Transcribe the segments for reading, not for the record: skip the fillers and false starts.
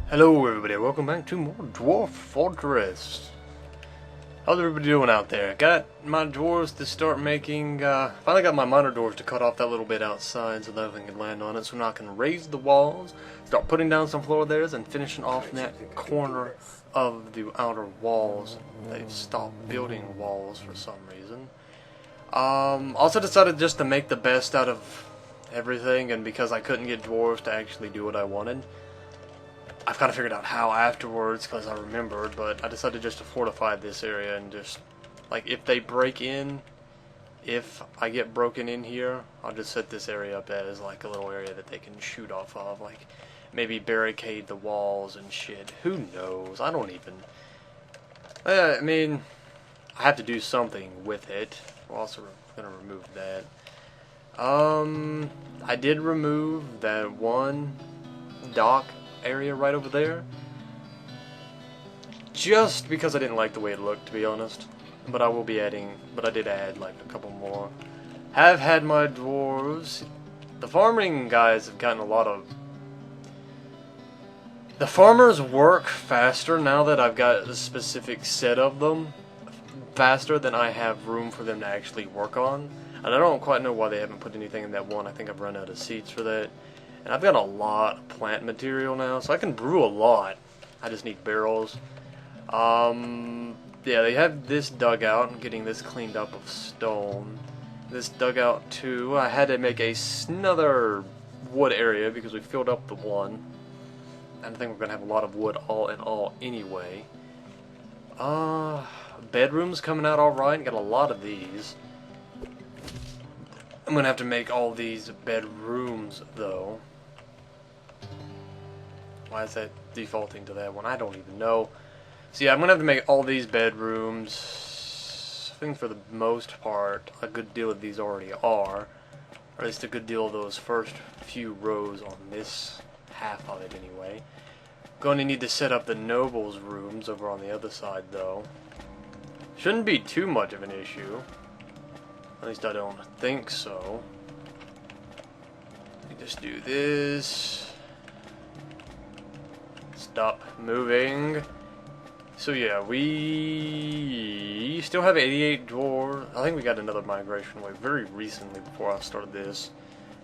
Hello everybody, welcome back to more Dwarf Fortress. How's everybody doing out there? Got my dwarves to start making, finally got my minor dwarves to cut off that little bit outside so that I can land on it, so now I can raise the walls, start putting down some floor there, and finishing off that corner of the outer walls. They've stopped building walls for some reason. Also decided just to make the best out of everything, and because I couldn't get dwarves to actually do what I wanted, I've kind of figured out how afterwards because I remembered, but I decided just to fortify this area and just, like, if they break in, if I get broken in here, I'll just set this area up as like a little area that they can shoot off of, like maybe barricade the walls and shit. Who knows? I don't even, I mean, I have to do something with it. We're also going to remove that. I did remove that one dock area right over there just because I didn't like the way it looked, to be honest, but I will be adding, but I did add like a couple more. Have had my dwarves. The farming guys have gotten a lot of, the farmers work faster now that I've got a specific set of them, faster than I have room for them to actually work on, and I don't quite know why they haven't put anything in that one. I think I've run out of seeds for that. And I've got a lot of plant material now, so I can brew a lot. I just need barrels. Yeah, they have this dugout. I'm getting this cleaned up of stone. This dugout too. I had to make another wood area because we filled up the one. I think we're gonna have a lot of wood all in all anyway. Bedrooms coming out all right. Got a lot of these. I'm gonna have to make all these bedrooms though. Why is that defaulting to that one? I don't even know. So yeah, I'm gonna have to make all these bedrooms. I think for the most part, a good deal of these already are. Or at least a good deal of those first few rows on this half of it anyway. Going to need to set up the nobles' rooms over on the other side though. Shouldn't be too much of an issue. At least I don't think so. Let me just do this. Stop moving. So yeah, we still have 88 dwarves. I think we got another migration wave very recently before I started this.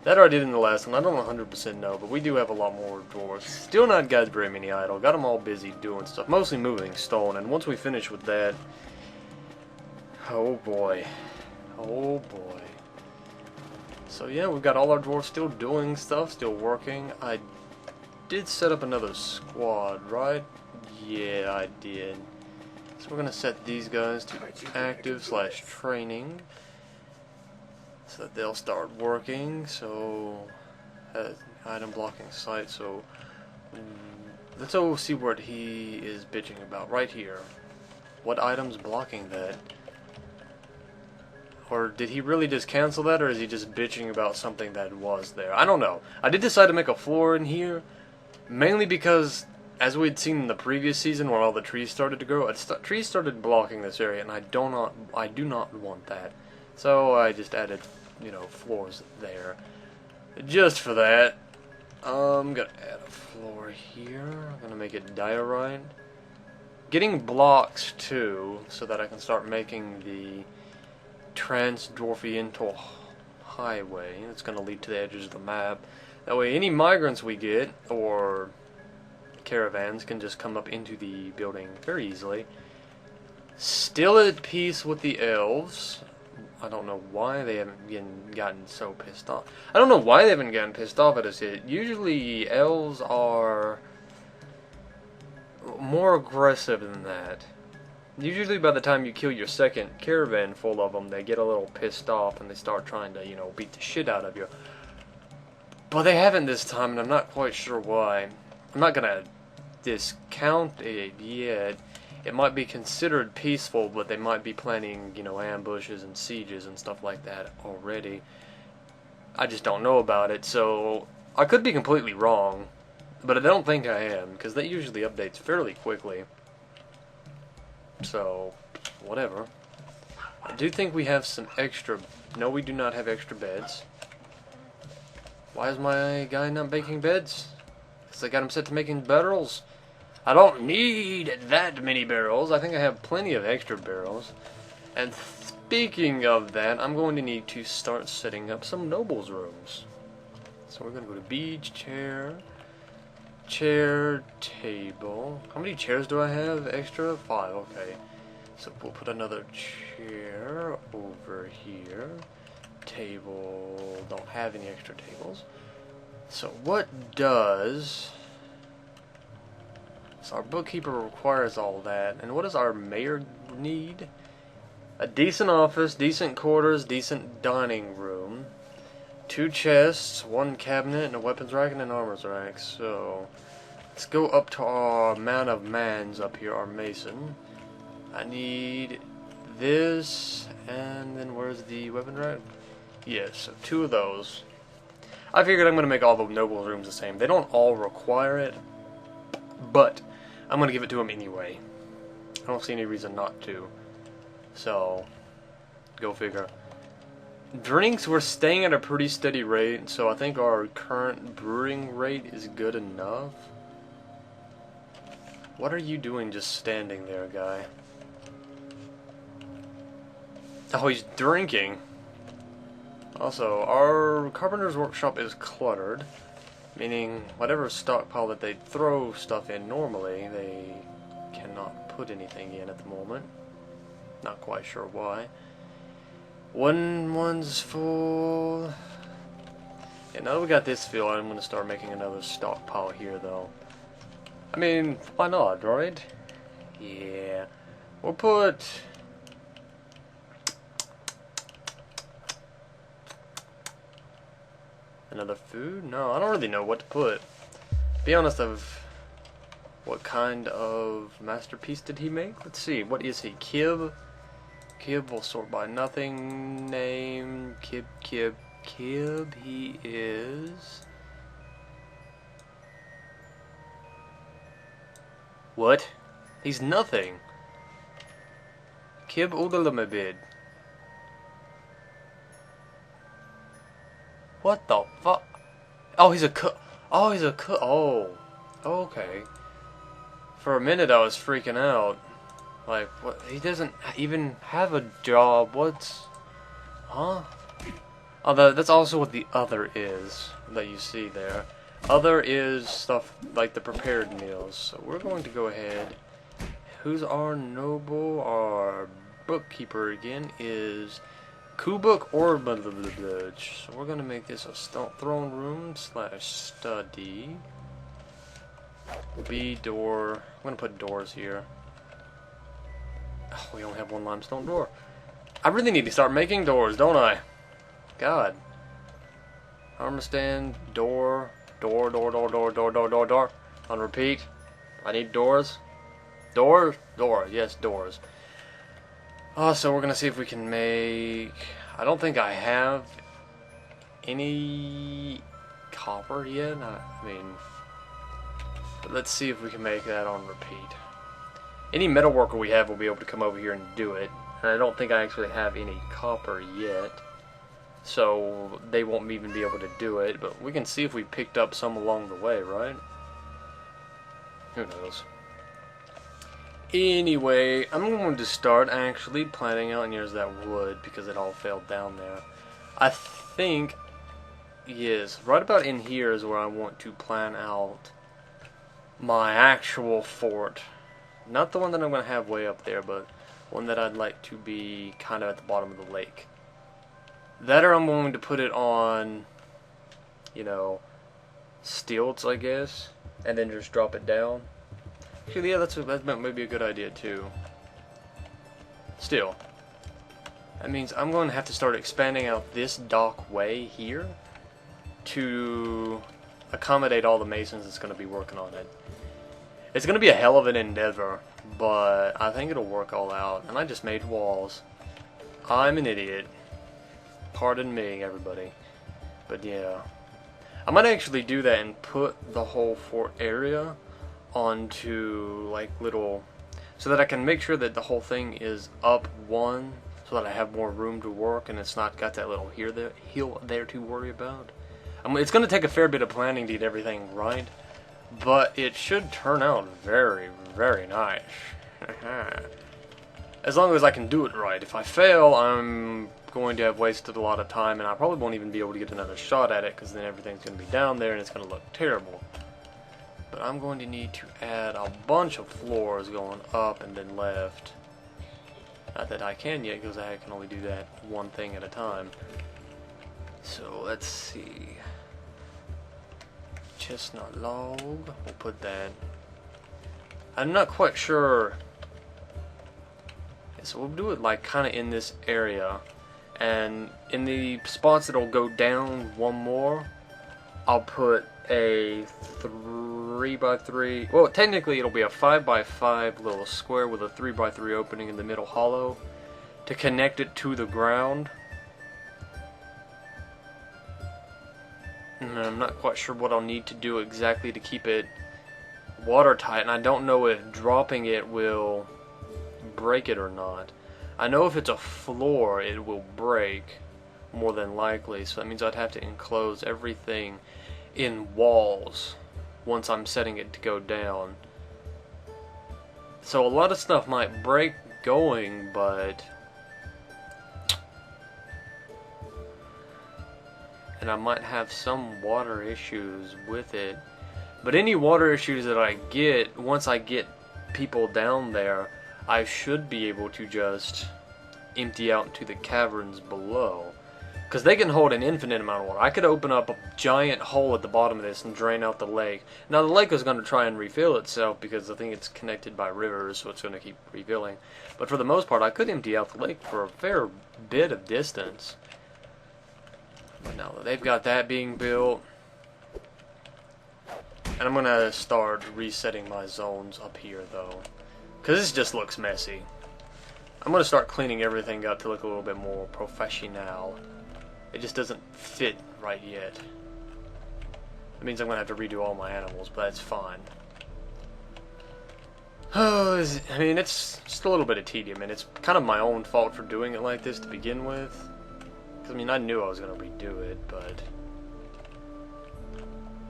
That I did in the last one. I don't 100% know, but we do have a lot more dwarves. Still not got very many idle. Got them all busy doing stuff, mostly moving stone. And once we finish with that, oh boy. Oh boy. So yeah, we've got all our dwarves still doing stuff, still working. I did set up another squad, right? Yeah, I did. So we're gonna set these guys to active / training so that they'll start working. So item blocking site. So let's go see what he is bitching about right here. What item's blocking that? Or did he really just cancel that, or is he just bitching about something that was there? I don't know. I did decide to make a floor in here, mainly because, as we'd seen in the previous season where all the trees started to grow, trees started blocking this area, and I do not want that. So I just added, you know, floors there. Just for that. I'm gonna add a floor here. I'm gonna make it diorite. Getting blocks too, so that I can start making the Trans-Dwarfian highway. It's going to lead to the edges of the map. That way any migrants we get, or caravans, can just come up into the building very easily. Still at peace with the elves. I don't know why they haven't gotten so pissed off. I don't know why they haven't gotten pissed off at us yet. Usually elves are more aggressive than that. Usually by the time you kill your second caravan full of them, they get a little pissed off and they start trying to, you know, beat the shit out of you. But they haven't this time, and I'm not quite sure why. I'm not gonna discount it yet. It might be considered peaceful, but they might be planning, you know, ambushes and sieges and stuff like that already. I just don't know about it, so I could be completely wrong, but I don't think I am, because that usually updates fairly quickly. So, whatever. I do think we have some extra. No, we do not have extra beds. Why is my guy not making beds? because I got them set to making barrels. I don't need that many barrels. I think I have plenty of extra barrels. And speaking of that, I'm going to need to start setting up some nobles rooms. So we're going to go to beach, chair, table. How many chairs do I have extra? 5, okay. So we'll put another chair over here. Table, don't have any extra tables. So what does... So our bookkeeper requires all that. And what does our mayor need? A decent office, decent quarters, decent dining room. 2 chests, 1 cabinet, and a weapons rack and an armor's rack. So let's go up to our man of mans up here, our mason. I need this, and then where's the weapon rack? Yes, so 2 of those. I figured I'm going to make all the noble rooms the same. They don't all require it, but I'm going to give it to them anyway. I don't see any reason not to. So, go figure. Drinks, we're staying at a pretty steady rate, so I think our current brewing rate is good enough. What are you doing just standing there, guy? Oh, he's drinking. Also, our carpenter's workshop is cluttered, meaning whatever stockpile that they throw stuff in normally, they cannot put anything in at the moment. Not quite sure why. One's full. Yeah, now that we got this filled, I'm going to start making another stockpile here, though. I mean, why not, right? Yeah. We'll put... Another food? No, I don't really know what to put. Be honest, of what kind of masterpiece did he make? Let's see, what is he? Kib? Kib will sort by nothing. Name, Kib. He is... What? He's nothing. Kib Udalamabid. What the fuck? Oh, he's a cook. Oh, he's a cook. Oh. Okay. For a minute I was freaking out. Like, what? He doesn't even have a job. What's... Huh? Oh, that's also what the other is that you see there. Other is stuff like the prepared meals. So we're going to go ahead. Who's our noble? Our bookkeeper again is... Kubuk or blah, blah, blah, blah. So we're gonna make this a throne room / study. B door. I'm gonna put doors here. Oh, we only have 1 limestone door. I really need to start making doors, don't I? God. Armor stand, door. On repeat. I need doors. Door. Yes, doors. So we're gonna see if we can make... I don't think I have any copper yet. I mean, but let's see if we can make that on repeat. Any metal worker we have will be able to come over here and do it. And I don't think I actually have any copper yet, so they won't even be able to do it. But we can see if we picked up some along the way, right? Who knows? Anyway, I'm going to start actually planning out, and here's that wood because it all fell down there. I think, yes, right about in here is where I want to plan out my actual fort. Not the one that I'm going to have way up there, but one that I'd like to be kind of at the bottom of the lake. That, or I'm going to put it on, you know, stilts, I guess, and then just drop it down. Actually, yeah, that might be a good idea too. Still, that means I'm going to have to start expanding out this dockway here to accommodate all the masons that's going to be working on it. It's going to be a hell of an endeavor, but I think it'll work all out. And I just made walls. I'm an idiot. Pardon me, everybody. But yeah, I might actually do that and put the whole fort area onto like little, so that I can make sure that the whole thing is up one, so that I have more room to work and it's not got that little hill there to worry about. It's going to take a fair bit of planning to get everything right, but it should turn out very, very nice. As long as I can do it right. If I fail, I'm going to have wasted a lot of time, and I probably won't even be able to get another shot at it, because then everything's going to be down there and it's going to look terrible. But I'm going to need to add a bunch of floors going up and then left. Not that I can yet, because I can only do that one thing at a time. So let's see. Chestnut log. We'll put that. I'm not quite sure. So we'll do it like kind of in this area. And in the spots that'll go down one more, I'll put a 3x3. Well, technically it'll be a 5x5 little square with a 3x3 opening in the middle hollow to connect it to the ground. And I'm not quite sure what I'll need to do exactly to keep it watertight, and I don't know if dropping it will break it or not. I know if it's a floor it will break more than likely, so that means I'd have to enclose everything in walls once I'm setting it to go down. So a lot of stuff might break going, but and I might have some water issues with it. But any water issues that I get, once I get people down there, I should be able to just empty out into the caverns below. Because they can hold an infinite amount of water. I could open up a giant hole at the bottom of this and drain out the lake. Now the lake is going to try and refill itself because I think it's connected by rivers, so it's going to keep refilling. But for the most part, I could empty out the lake for a fair bit of distance. But now that they've got that being built, and I'm going to start resetting my zones up here though, because this just looks messy. I'm going to start cleaning everything up to look a little bit more professional. It just doesn't fit right yet. It means I'm going to have to redo all my animals, but that's fine. I mean, it's just a little bit of tedium, and it's kind of my own fault for doing it like this to begin with. I mean, I knew I was going to redo it, but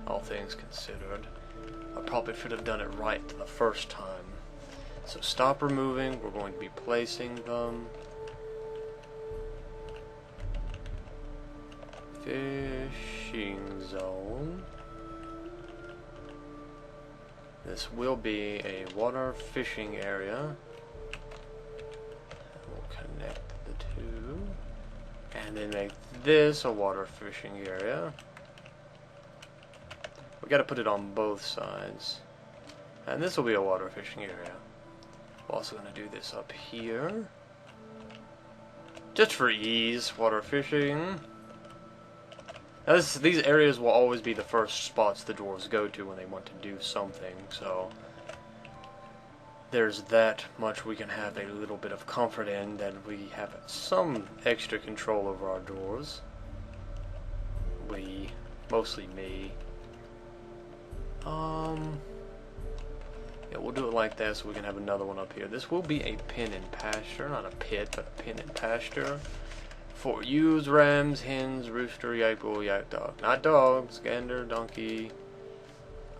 all things considered, I probably should have done it right the first time. So stop removing, we're going to be placing them. Fishing zone. This will be a water fishing area. We'll connect the two. And then make this a water fishing area. We gotta put it on both sides. And this will be a water fishing area. We're also gonna do this up here. Just for ease, water fishing. Now these areas will always be the first spots the dwarves go to when they want to do something, so there's that much we can have a little bit of comfort in, that we have some extra control over our dwarves. We, mostly me. Yeah, we'll do it like that so we can have another one up here. This will be a pen and pasture, not a pit, but a pen and pasture. For ewes, rams, hens, rooster, yak bull, yak dog. Not dogs, gander, donkey.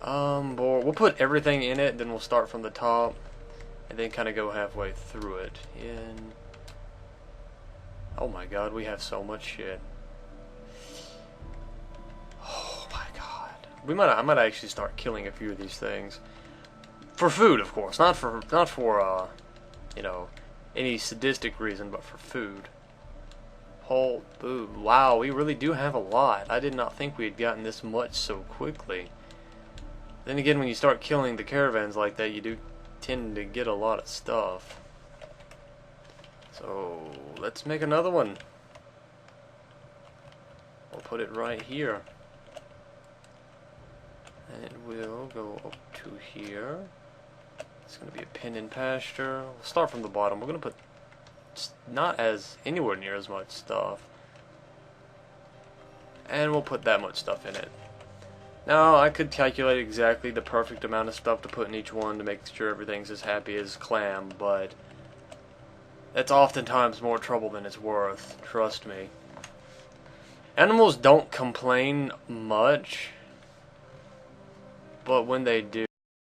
Boar. We'll put everything in it, then we'll start from the top, and then kind of go halfway through it. Oh my god, we have so much shit. Oh my god. I might actually start killing a few of these things. For food, of course. Not for you know, any sadistic reason, but for food. Whole food. Wow, we really do have a lot. I did not think we had gotten this much so quickly. Then again, when you start killing the caravans like that, you do tend to get a lot of stuff. So, let's make another one. We'll put it right here. And it will go up to here. It's going to be a pen and pasture. We'll start from the bottom. We're going to put not as anywhere near as much stuff. And we'll put that much stuff in it. Now, I could calculate exactly the perfect amount of stuff to put in each one to make sure everything's as happy as clam, but that's oftentimes more trouble than it's worth, trust me. Animals don't complain much. but when they do,